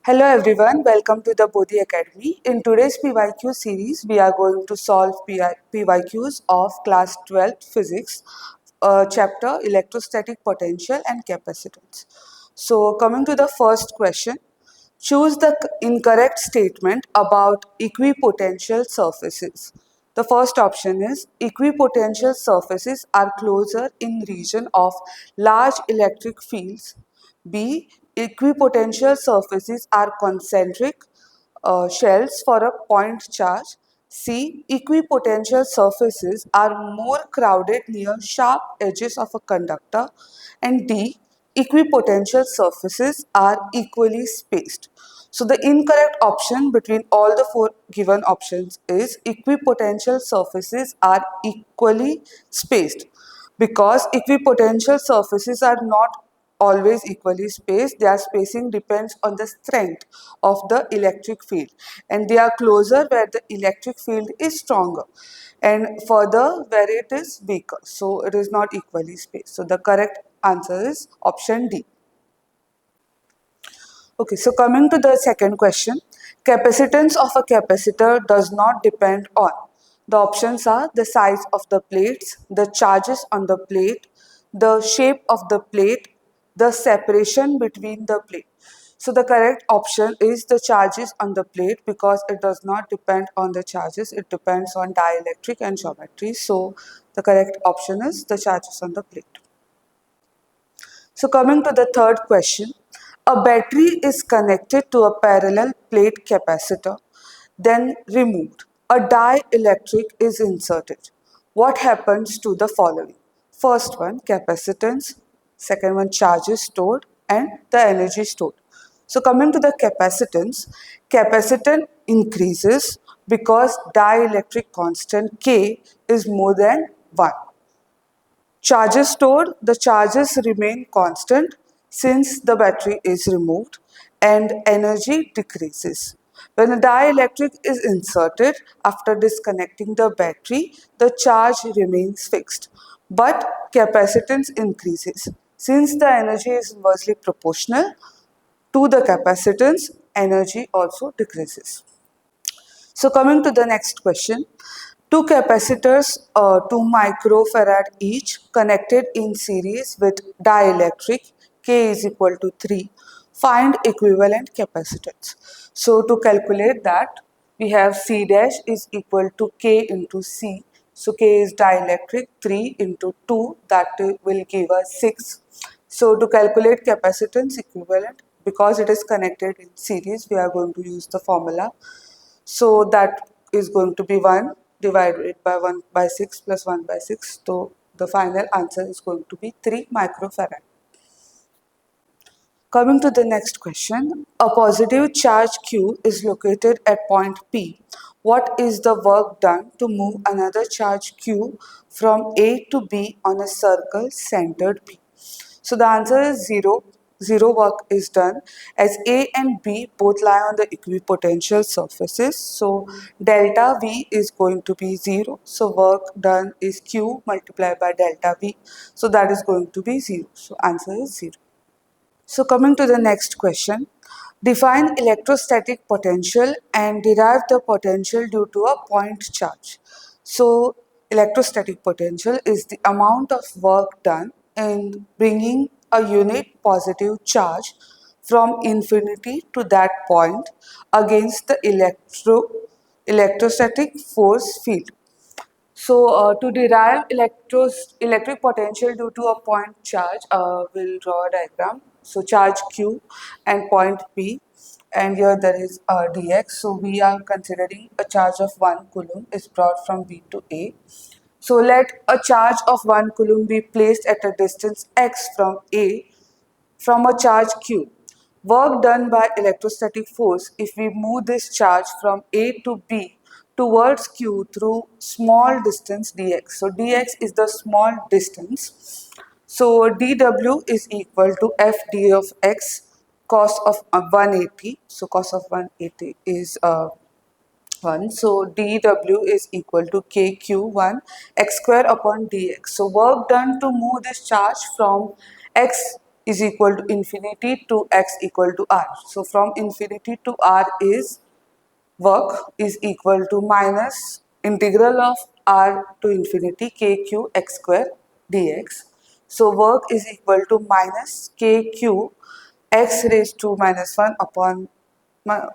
Hello everyone, welcome to the Bodhi Academy. In today's PYQ series, we are going to solve PYQs of class 12th physics, chapter electrostatic potential and capacitance. So coming to the first question, choose the incorrect statement about equipotential surfaces. The first option is equipotential surfaces are closer in region of large electric fields. B. Equipotential surfaces are concentric shells for a point charge. C. Equipotential surfaces are more crowded near sharp edges of a conductor. And D. Equipotential surfaces are equally spaced. So the incorrect option between all the four given options is equipotential surfaces are equally spaced, because equipotential surfaces are not always equally spaced. Their spacing depends on the strength of the electric field, and they are closer where the electric field is stronger and further where it is weaker. So it is not equally spaced. So the correct answer is option D. Okay, so coming to the second question, capacitance of a capacitor does not depend on. The options are the size of the plates, the charges on the plate, the shape of the plate, the separation between the plate. So the correct option is the charges on the plate, because it does not depend on the charges, it depends on dielectric and geometry. So the correct option is the charges on the plate. So coming to the third question, a battery is connected to a parallel plate capacitor, then removed. A dielectric is inserted. What happens to the following? First one, capacitance. Second one, charges stored and the energy stored. So coming to the capacitance, capacitance increases because dielectric constant K is more than 1. Charges stored, the charges remain constant since the battery is removed, and energy decreases. When a dielectric is inserted after disconnecting the battery, the charge remains fixed, but capacitance increases. Since the energy is inversely proportional to the capacitance, energy also decreases. So coming to the next question, two capacitors, 2 microfarad each, connected in series with dielectric, K is equal to 3. Find equivalent capacitance. So to calculate that, we have C dash is equal to K into C. So K is dielectric, 3 into 2, that will give us 6. So to calculate capacitance equivalent, because it is connected in series, we are going to use the formula. So that is going to be 1 divided by 1 by 6 plus 1 by 6. So the final answer is going to be 3 microfarad. Coming to the next question, a positive charge Q is located at point P. What is the work done to move another charge Q from A to B on a circle centered P? So the answer is 0. Zero work is done, as A and B both lie on the equipotential surfaces. So delta V is going to be 0. So work done is Q multiplied by delta V. So that is going to be 0. So answer is 0. So coming to the next question, define electrostatic potential and derive the potential due to a point charge. So electrostatic potential is the amount of work done in bringing a unit positive charge from infinity to that point against the electrostatic force field. So to derive electric potential due to a point charge, we'll draw a diagram. So charge Q and point P, and here there is dx. So we are considering a charge of 1 coulomb is brought from B to A. So let a charge of 1 coulomb be placed at a distance x from A from a charge Q. Work done by electrostatic force if we move this charge from A to B towards Q through small distance dx. So dx is the small distance. So dw is equal to fd of x cos of 180. So cos of 180 is 1. So dw is equal to kq1 x square upon dx. So work done to move this charge from x is equal to infinity to x equal to r. So from infinity to r is work is equal to minus integral of r to infinity kq x square dx. So work is equal to minus kq x raised to minus 1 upon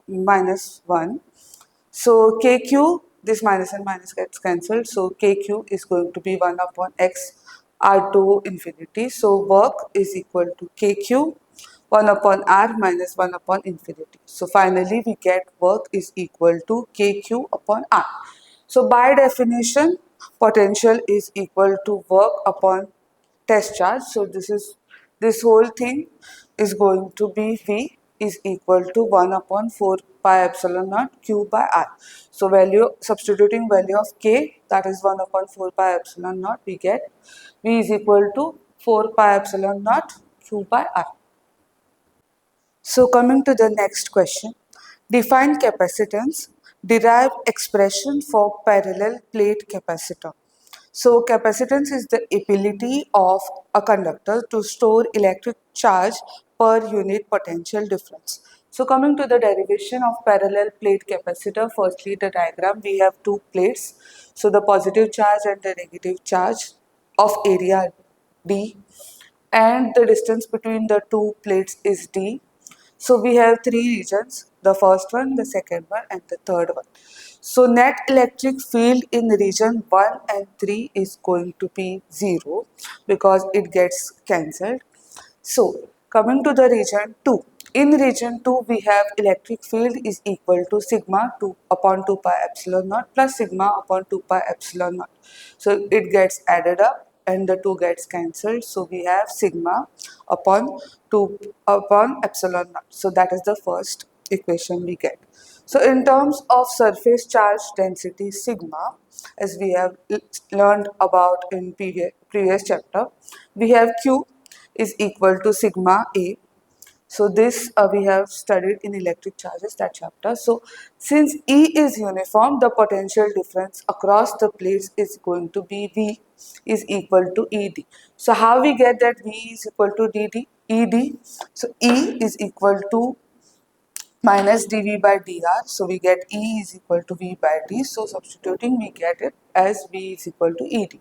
minus 1. So kq, this minus and minus gets cancelled. So kq is going to be 1 upon x r to infinity. So work is equal to kq 1 upon r minus 1 upon infinity. So finally we get work is equal to kq upon r. So by definition, potential is equal to work upon test charge. So this whole thing is going to be V is equal to 1 upon 4 pi epsilon naught q by r. So substituting value of k, that is 1 upon 4 pi epsilon naught, we get V is equal to 4 pi epsilon naught q by r. So coming to the next question, define capacitance, derive expression for parallel plate capacitor. So capacitance is the ability of a conductor to store electric charge per unit potential difference. So coming to the derivation of parallel plate capacitor, firstly the diagram, we have two plates. So the positive charge and the negative charge of area D, and the distance between the two plates is D. So we have three regions, the first one, the second one and the third one. So net electric field in region 1 and 3 is going to be 0 because it gets cancelled. So coming to the region 2, in region 2 we have electric field is equal to sigma 2 upon 2 pi epsilon naught plus sigma upon 2 pi epsilon naught. So it gets added up and the 2 gets cancelled. So we have sigma upon 2 upon epsilon naught. So that is the first equation we get. So in terms of surface charge density sigma, as we have learned about in previous chapter, we have Q is equal to sigma A. So this we have studied in electric charges, that chapter. So since E is uniform, the potential difference across the plates is going to be V is equal to ED. So how we get that V is equal to ED? So E is equal to minus dV by dr. So we get E is equal to V by D. So substituting we get it as V is equal to ED.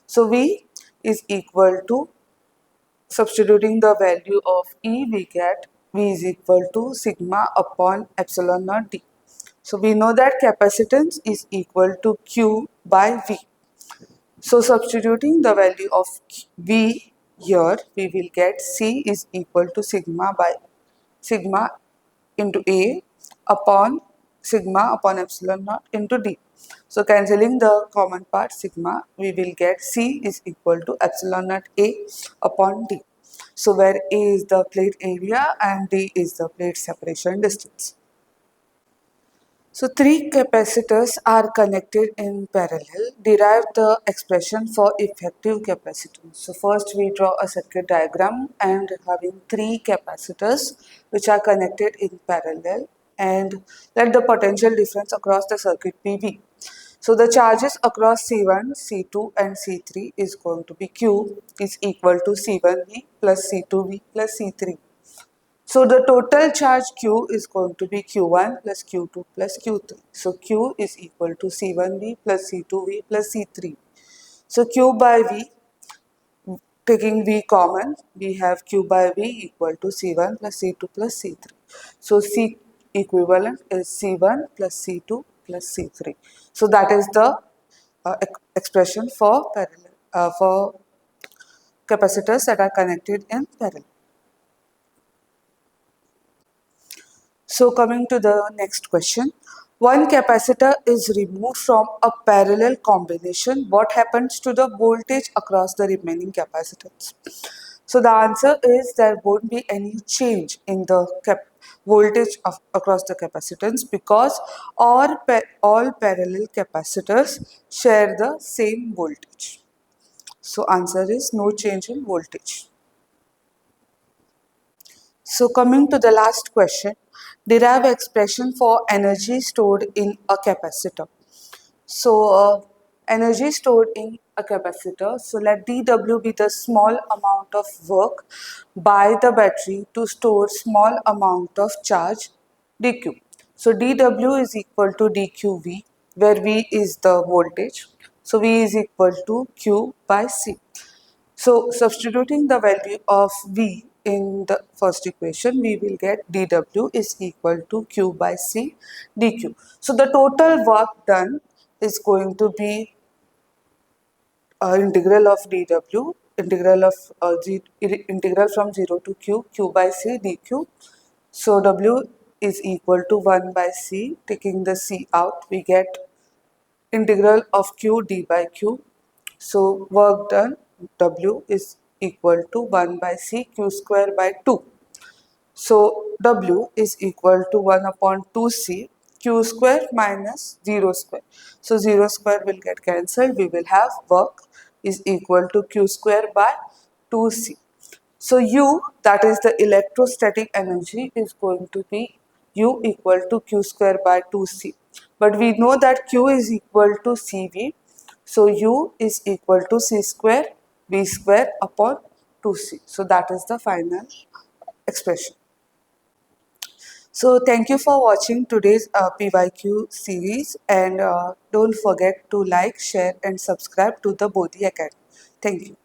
So V is equal to, substituting the value of E, we get V is equal to sigma upon epsilon naught D. So we know that capacitance is equal to Q by V. So substituting the value of V here, we will get C is equal to sigma into A upon sigma upon epsilon naught into D. So cancelling the common part sigma, we will get C is equal to epsilon naught A upon D. So where A is the plate area and D is the plate separation distance. So three capacitors are connected in parallel. Derive the expression for effective capacitance. So first we draw a circuit diagram and having three capacitors which are connected in parallel, and let the potential difference across the circuit be V. So the charges across C1, C2 and C3 is going to be Q is equal to C1V plus C2V plus C3. So the total charge Q is going to be Q1 plus Q2 plus Q3. So Q is equal to C1V plus C2V plus C3. So Q by V, taking V common, we have Q by V equal to C1 plus C2 plus C3. So C equivalent is C1 plus C2 plus C3. So that is the expression for parallel for capacitors that are connected in parallel. So coming to the next question, one capacitor is removed from a parallel combination. What happens to the voltage across the remaining capacitors? So the answer is there won't be any change in the voltage across the capacitance because all parallel capacitors share the same voltage. So answer is no change in voltage. So coming to the last question, derive expression for energy stored in a capacitor. So energy stored in a capacitor. So let dW be the small amount of work by the battery to store small amount of charge dq. So dW is equal to dqv, where V is the voltage. So V is equal to Q by C. So substituting the value of V in the first equation, we will get dW is equal to Q by C dQ. So the total work done is going to be integral of dW, integral from 0 to Q by C dQ. So W is equal to 1 by C. Taking the C out, we get integral of Q d by Q. So work done, W is equal to 1 by C Q square by 2. So W is equal to 1 upon 2C Q square minus 0 square. So 0 square will get cancelled. We will have work is equal to Q square by 2C. So U, that is the electrostatic energy, is going to be U equal to Q square by 2C. But we know that Q is equal to CV. So U is equal to C square V square upon 2C. So that is the final expression. So thank you for watching today's PYQ series, and don't forget to like, share and subscribe to the Bodhi Academy. Thank you.